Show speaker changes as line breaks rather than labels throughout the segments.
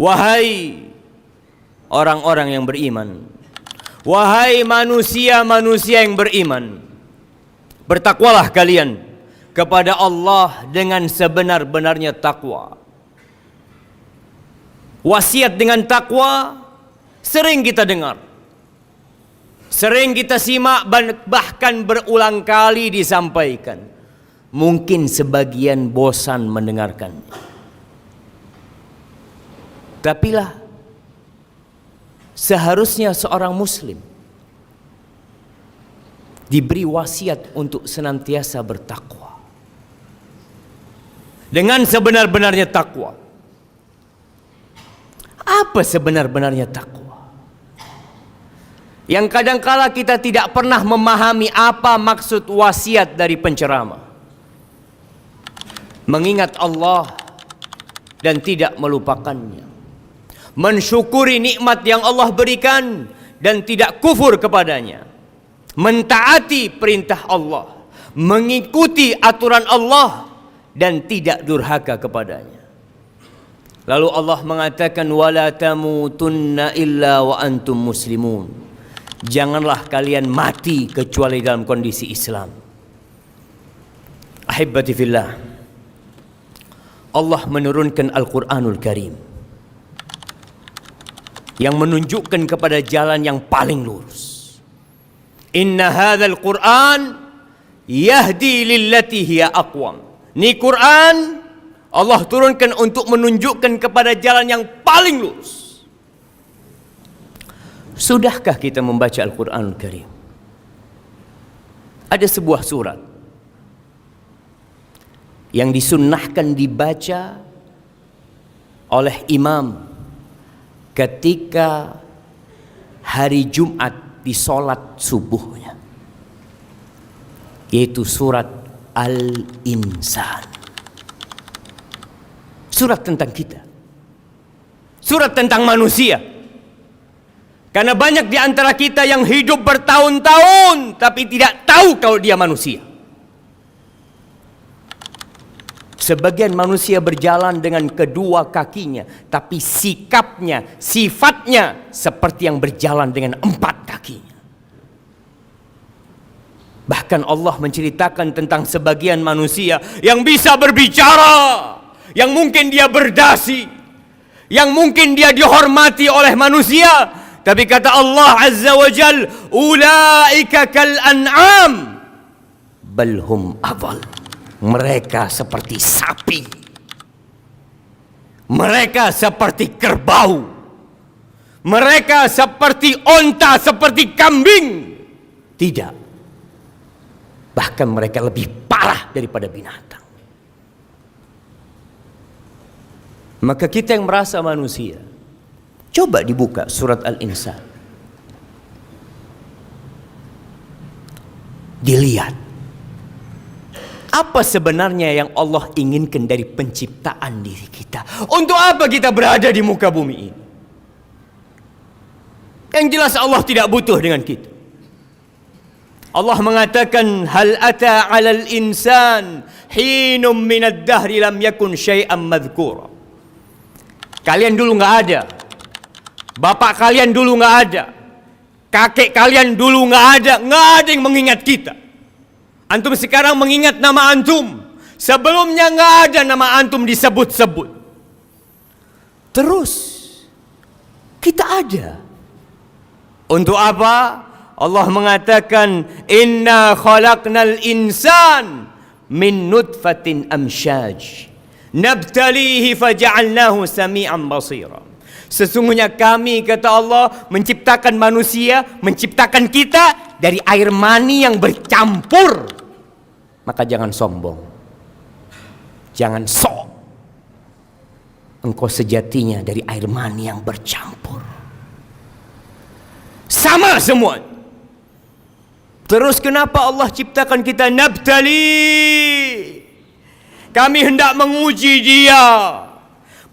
Wahai orang-orang yang beriman, wahai manusia-manusia yang beriman, bertakwalah kalian kepada Allah dengan sebenar-benarnya takwa. Wasiat dengan takwa sering kita dengar, sering kita simak, bahkan berulang kali disampaikan. Mungkin sebagian bosan mendengarkannya. Tapilah, seharusnya seorang muslim diberi wasiat untuk senantiasa bertakwa dengan sebenar-benarnya takwa. Apa sebenar-benarnya takwa? Yang kadangkala kita tidak pernah memahami apa maksud wasiat dari penceramah. Mengingat Allah dan tidak melupakannya, mensyukuri nikmat yang Allah berikan dan tidak kufur kepadanya, mentaati perintah Allah, mengikuti aturan Allah dan tidak durhaka kepadanya. Lalu Allah mengatakan, wala tamutunna illa wa antum muslimun. Janganlah kalian mati kecuali dalam kondisi Islam. Ahibbati fillah, Allah menurunkan Al-Quranul Karim yang menunjukkan kepada jalan yang paling lurus. Inna hadzal Qur'an yahdi lillati hiya aqwam. Ini Quran Allah turunkan untuk menunjukkan kepada jalan yang paling lurus. Sudahkah kita membaca Al-Quranul Karim? Ada sebuah surat yang disunnahkan dibaca oleh imam ketika hari Jumat di sholat subuhnya, yaitu surat Al-Insan. Surat tentang kita, surat tentang manusia. Karena banyak di antara kita yang hidup bertahun-tahun tapi tidak tahu kalau dia manusia. Sebagian manusia berjalan dengan kedua kakinya, tapi sikapnya, sifatnya seperti yang berjalan dengan 4 kakinya. Bahkan Allah menceritakan tentang sebagian manusia yang bisa berbicara, yang mungkin dia berdasi, yang mungkin dia dihormati oleh manusia, tapi kata Allah Azza wa Jal, ulaika kal an'am bal hum adall. Mereka seperti sapi, mereka seperti kerbau, mereka seperti onta, seperti kambing. Tidak, bahkan mereka lebih parah daripada binatang. Maka kita yang merasa manusia, coba dibuka surat Al-Insan, dilihat apa sebenarnya yang Allah inginkan dari penciptaan diri kita. Untuk apa kita berada di muka bumi ini? Yang jelas Allah tidak butuh dengan kita. Allah mengatakan, hal ata 'alal insan hinum minad dahri lam yakun syai'an madhkura. Kalian dulu nggak ada, bapak kalian dulu nggak ada, kakek kalian dulu nggak ada yang mengingat kita. Antum sekarang mengingat nama antum, sebelumnya nggak ada nama antum disebut-sebut. Terus kita ada. Untuk apa? Allah mengatakan, inna khalaqnal insan min nutfatin amsyaj nabtalihi faja'alnahu sami'an basira. Sesungguhnya kami, kata Allah, menciptakan manusia, menciptakan kita dari air mani yang bercampur. Maka jangan sombong, jangan sok. Engkau sejatinya dari air mani yang bercampur, sama semua. Terus kenapa Allah ciptakan kita nabtali? Kami hendak menguji dia,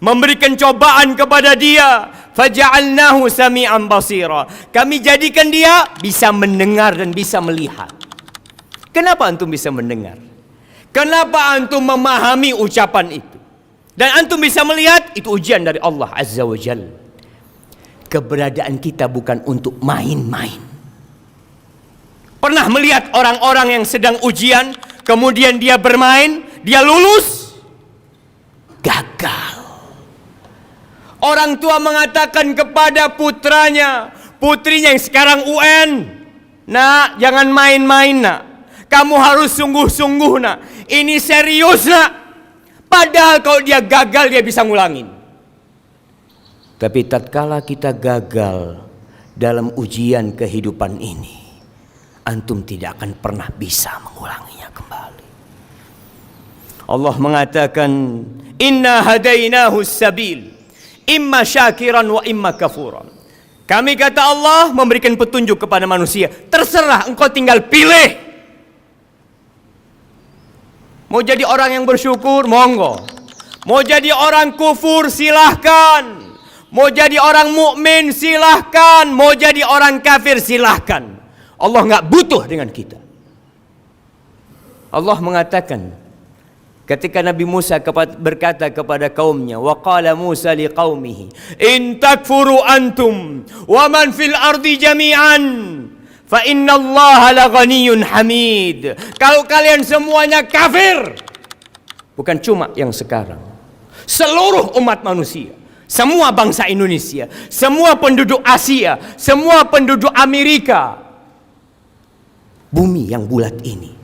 memberikan cobaan kepada dia. Faja'alnahu sami'an basira. Kami jadikan dia bisa mendengar dan bisa melihat. Kenapa antum bisa mendengar? Kenapa antum memahami ucapan itu? Dan antum bisa melihat itu ujian dari Allah Azza wa Jalla. Keberadaan kita bukan untuk main-main. Pernah melihat orang-orang yang sedang ujian, kemudian dia bermain, dia lulus, gagal. Orang tua mengatakan kepada putrinya yang sekarang UN, nak, jangan main-main nak, kamu harus sungguh-sungguh nak, ini serius nak. Padahal kalau dia gagal dia bisa ngulangin. Tapi tatkala kita gagal dalam ujian kehidupan ini, antum tidak akan pernah bisa mengulanginya kembali. Allah mengatakan, inna hadainahu sabil, imma syakiran wa imma kafuran. Kami, kata Allah, memberikan petunjuk kepada manusia. Terserah, engkau tinggal pilih. Mau jadi orang yang bersyukur, monggo. Mau jadi orang kufur, silahkan. Mau jadi orang mukmin, silahkan. Mau jadi orang kafir, silahkan. Allah nggak butuh dengan kita. Allah mengatakan, ketika Nabi Musa berkata kepada kaumnya, wa qala Musa liqaumihi, in takfuru antum wa man fil ardi jami'an fa inna Allah la ghaniyyun hamid. Kalau kalian semuanya kafir, bukan cuma yang sekarang, seluruh umat manusia, semua bangsa Indonesia, semua penduduk Asia, semua penduduk Amerika, bumi yang bulat ini,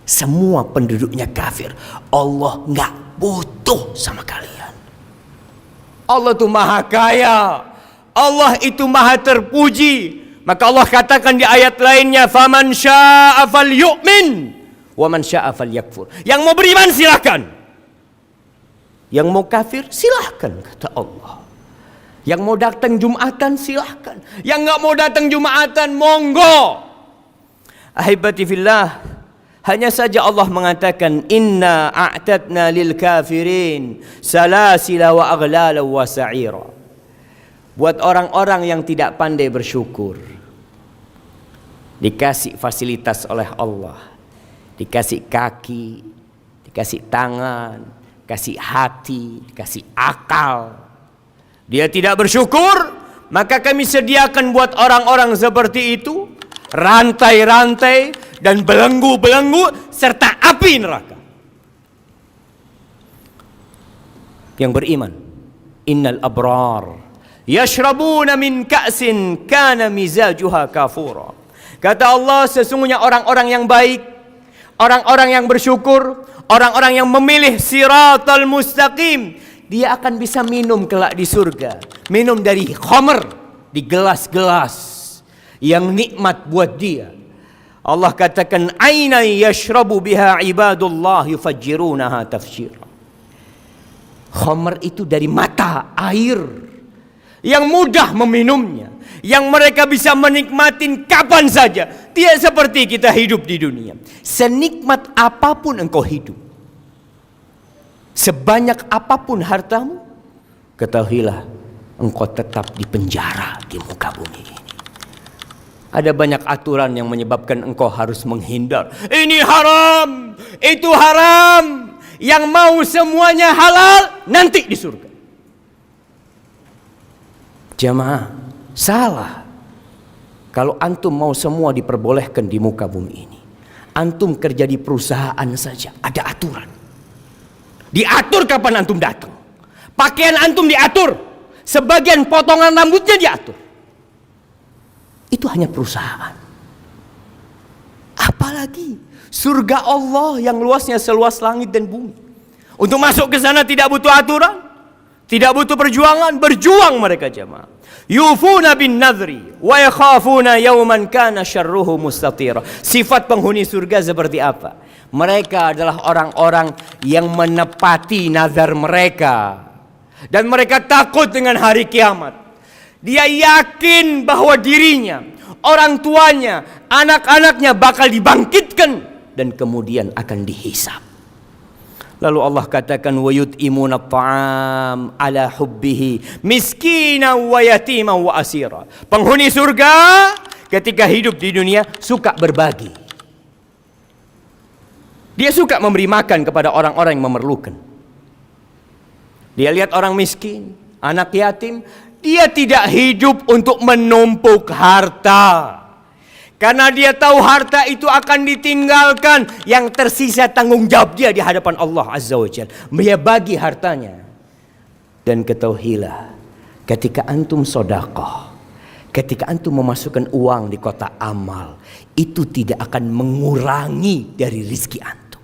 semua penduduknya kafir. Allah nggak butuh sama kalian. Allah itu maha kaya, Allah itu maha terpuji. Maka Allah katakan di ayat lainnya, faman syaa'a falyu'min wa man syaa'a falyakfur. Yang mau beriman silakan, yang mau kafir silahkan, kata Allah. Yang mau datang Jumatan silahkan, yang nggak mau datang Jumatan monggo. Ahibati fillah, hanya saja Allah mengatakan, inna a'tadna lil kafirin salasila wa aghlala wa sa'ira. Buat orang-orang yang tidak pandai bersyukur, dikasih fasilitas oleh Allah, dikasih kaki, dikasih tangan, kasih hati, kasih akal, dia tidak bersyukur, maka kami sediakan buat orang-orang seperti itu rantai-rantai dan belenggu-belenggu serta api neraka. Yang beriman, innal abrar yashrabuna min ka'sin kana mizajuha kafura. Kata Allah, sesungguhnya orang-orang yang baik, orang-orang yang bersyukur, orang-orang yang memilih siratal mustaqim, dia akan bisa minum kelak di surga, minum dari khamr, di gelas-gelas yang nikmat buat dia. Allah katakan, aina yashrabu biha ibadullah yufajjirunaha tafjira. Khamr itu dari mata air yang mudah meminumnya, yang mereka bisa menikmatin kapan saja. Tidak seperti kita hidup di dunia. Senikmat apapun engkau hidup, sebanyak apapun hartamu, ketahuilah engkau tetap di penjara di muka bumi ini. Ada banyak aturan yang menyebabkan engkau harus menghindar. Ini haram, itu haram. Yang mau semuanya halal nanti di surga. Jamaah, salah. Kalau antum mau semua diperbolehkan di muka bumi ini, antum kerja di perusahaan saja, ada aturan. Diatur kapan antum datang. Pakaian antum diatur. Sebagian potongan rambutnya diatur. Itu hanya perusahaan. Apalagi surga Allah yang luasnya seluas langit dan bumi. Untuk masuk ke sana tidak butuh aturan, tidak butuh perjuangan, berjuang mereka jemaah. Yufuna bin nadhri wa yakhafuna yawman kana syarruhu mustatira. Sifat penghuni surga seperti apa? Mereka adalah orang-orang yang menepati nazar mereka, dan mereka takut dengan hari kiamat. Dia yakin bahwa dirinya, orang tuanya, anak-anaknya bakal dibangkitkan dan kemudian akan dihisab. Lalu Allah katakan, wa yut'imuna at'am ala hubbihi miskina wa yatima wa asira. Penghuni surga ketika hidup di dunia suka berbagi. Dia suka memberi makan kepada orang-orang yang memerlukan. Dia lihat orang miskin, anak yatim, dia tidak hidup untuk menumpuk harta. Karena dia tahu harta itu akan ditinggalkan, yang tersisa tanggung jawab dia di hadapan Allah Azza wa Jalla. Dia bagi hartanya. Dan ketahuilah, ketika antum sedekah, ketika antum memasukkan uang di kotak amal, itu tidak akan mengurangi dari rizki antum.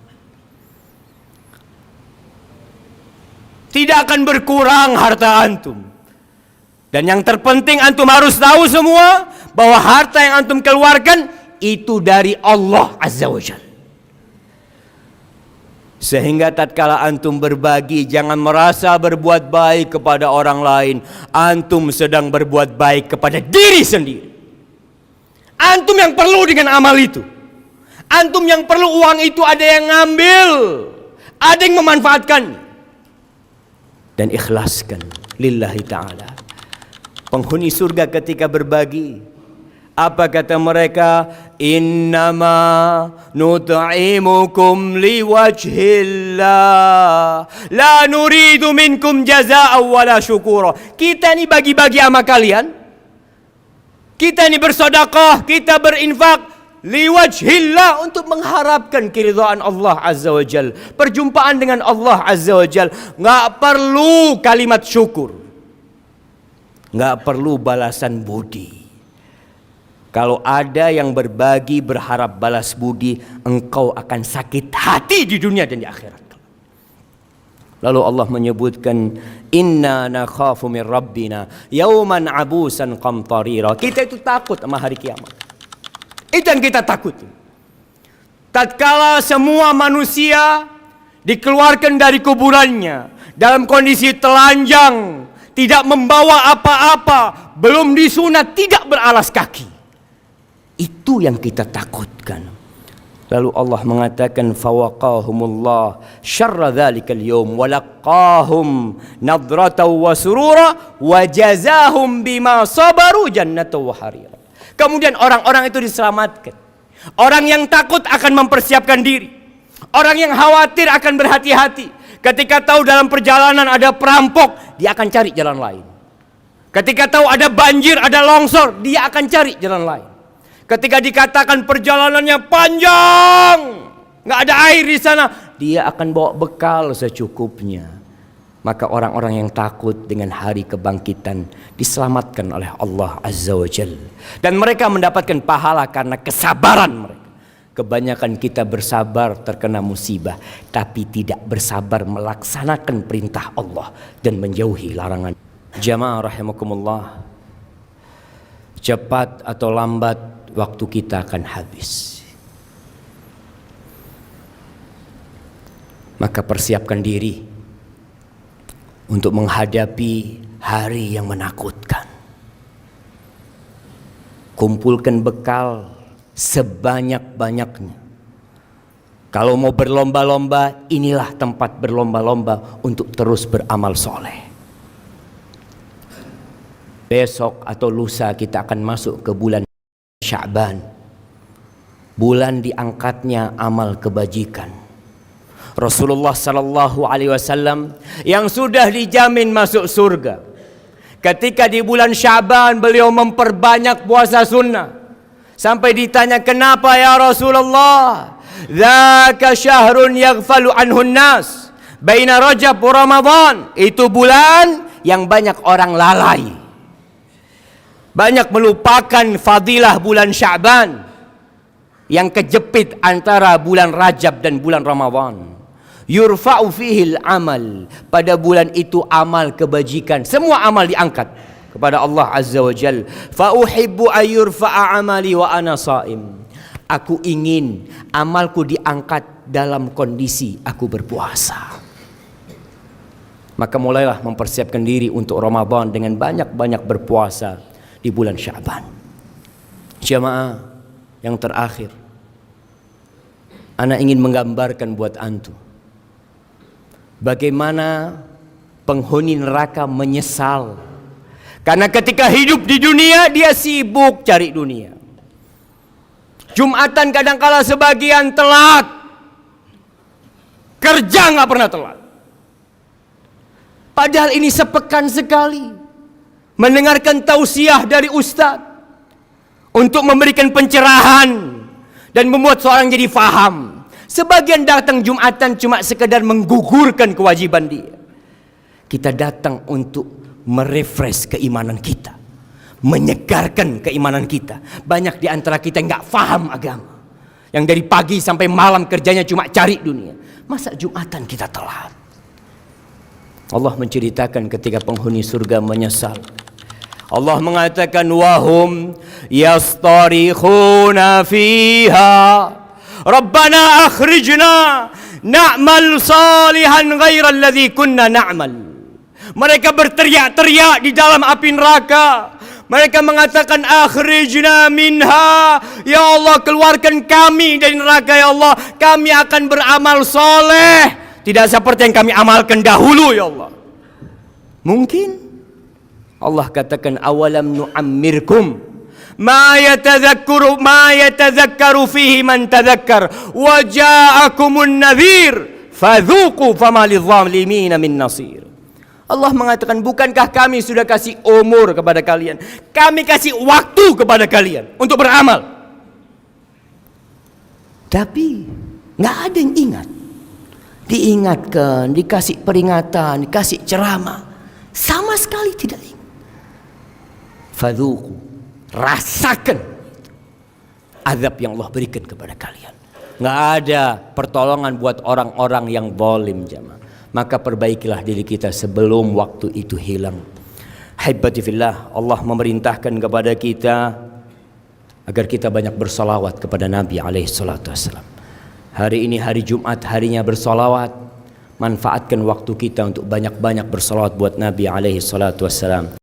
Tidak akan berkurang harta antum. Dan yang terpenting antum harus tahu semua, bahwa harta yang antum keluarkan itu dari Allah Azza wa Jalla. Sehingga tatkala antum berbagi, jangan merasa berbuat baik kepada orang lain. Antum sedang berbuat baik kepada diri sendiri. Antum yang perlu dengan amal itu. Antum yang perlu uang itu, ada yang ngambil, ada yang memanfaatkan. Dan ikhlaskan lillahi ta'ala. Penghuni surga ketika berbagi, apa kata mereka? Innama nut'imukum liwajhillah, la nuridu minkum jazaa'a wala syukura. Kita ini bagi-bagi sama kalian. Kita ini bersedekah, kita berinfak liwajhillah, untuk mengharapkan keridhaan Allah Azza wa Jalla, perjumpaan dengan Allah Azza wa Jalla. Enggak perlu kalimat syukur, enggak perlu balasan budi. Kalau ada yang berbagi berharap balas budi, engkau akan sakit hati di dunia dan di akhirat. Lalu Allah menyebutkan, inna nakhafu min rabbina yauman abusan qamtarira. Kita itu takut sama hari kiamat. Itu yang kita takuti. Tatkala semua manusia dikeluarkan dari kuburannya dalam kondisi telanjang, tidak membawa apa-apa, belum disunat, tidak beralas kaki. Itu yang kita takutkan. Lalu Allah mengatakan, fawaqahumullah syarra dzalikal yaum wa laqahum nadratan wa surura wa jazahum bima sabaru jannatan wa harira. Kemudian orang-orang itu diselamatkan. Orang yang takut akan mempersiapkan diri. Orang yang khawatir akan berhati-hati. Ketika tahu dalam perjalanan ada perampok, dia akan cari jalan lain. Ketika tahu ada banjir, ada longsor, dia akan cari jalan lain. Ketika dikatakan perjalanannya panjang, nggak ada air di sana, dia akan bawa bekal secukupnya. Maka orang-orang yang takut dengan hari kebangkitan diselamatkan oleh Allah Azza wa Jalla. Dan mereka mendapatkan pahala karena kesabaran mereka. Kebanyakan kita bersabar terkena musibah, tapi tidak bersabar melaksanakan perintah Allah dan menjauhi larangan. Jamaah rahimakumullah, cepat atau lambat waktu kita akan habis. Maka persiapkan diri untuk menghadapi hari yang menakutkan. Kumpulkan bekal sebanyak-banyaknya. Kalau mau berlomba-lomba, inilah tempat berlomba-lomba untuk terus beramal soleh. Besok atau lusa kita akan masuk ke bulan Sya'ban, bulan diangkatnya amal kebajikan. Rasulullah sallallahu alaihi wasallam yang sudah dijamin masuk surga, ketika di bulan Sya'ban beliau memperbanyak puasa sunnah. Sampai ditanya, kenapa ya Rasulullah? Dzaka syahrun yaghfalu anhu nas baina Rajab wa Ramadan. Itu bulan yang banyak orang lalai, banyak melupakan fadilah bulan Sya'ban yang kejepit antara bulan Rajab dan bulan Ramadan. Yurfa'u fihil amal, pada bulan itu amal kebajikan, semua amal diangkat kepada Allah Azza wa Jal. Fa uhibbu ayyurfa'a amali wa ana shaim. Aku ingin amalku diangkat dalam kondisi aku berpuasa. Maka mulailah mempersiapkan diri untuk Ramadan dengan banyak-banyak berpuasa di bulan Sya'ban. Jamaah yang terakhir, ana ingin menggambarkan buat antum bagaimana penghuni neraka menyesal karena ketika hidup di dunia dia sibuk cari dunia. Jumatan kadangkala sebagian telat, kerja nggak pernah telat. Padahal ini sepekan sekali mendengarkan tausiah dari ustaz untuk memberikan pencerahan dan membuat seorang jadi faham. Sebagian datang Jumatan cuma sekedar menggugurkan kewajiban dia. Kita datang untuk merefresh keimanan kita, menyegarkan keimanan kita. Banyak di antara kita nggak faham agama, yang dari pagi sampai malam kerjanya cuma cari dunia. Masa Jumatan kita telat? Allah menceritakan ketika penghuni surga menyesal. Allah mengatakan wahum yastarikhuna fiha Rabbana akhrijna na'mal salihan ghairal ladzi kunna na'mal. Mereka berteriak-teriak di dalam api neraka. Mereka mengatakan akhrijna minha, ya Allah keluarkan kami dari neraka ya Allah, kami akan beramal soleh tidak seperti yang kami amalkan dahulu ya Allah. Mungkin Allah katakan awalam nu'ammirkum ma yatadhakkaru fihi man tadhakkar wa ja'akumun nadhir fadhuqu fama lidh-dhalimin min nasir. Allah mengatakan, bukankah kami sudah kasih umur kepada kalian, kami kasih waktu kepada kalian untuk beramal, tapi nggak ada yang ingat. Diingatkan, dikasih peringatan, dikasih ceramah, sama sekali tidak ingat. Fadhuqu, rasakan azab yang Allah berikan kepada kalian. Nggak ada pertolongan buat orang-orang yang zalim jamaah. Maka perbaikilah diri kita sebelum waktu itu hilang. Haibati fillah, Allah memerintahkan kepada kita agar kita banyak bersalawat kepada Nabi alaihi salatu wassalam. Hari ini hari Jumat, harinya bersalawat. Manfaatkan waktu kita untuk banyak-banyak bersalawat buat Nabi alaihi salatu wassalam.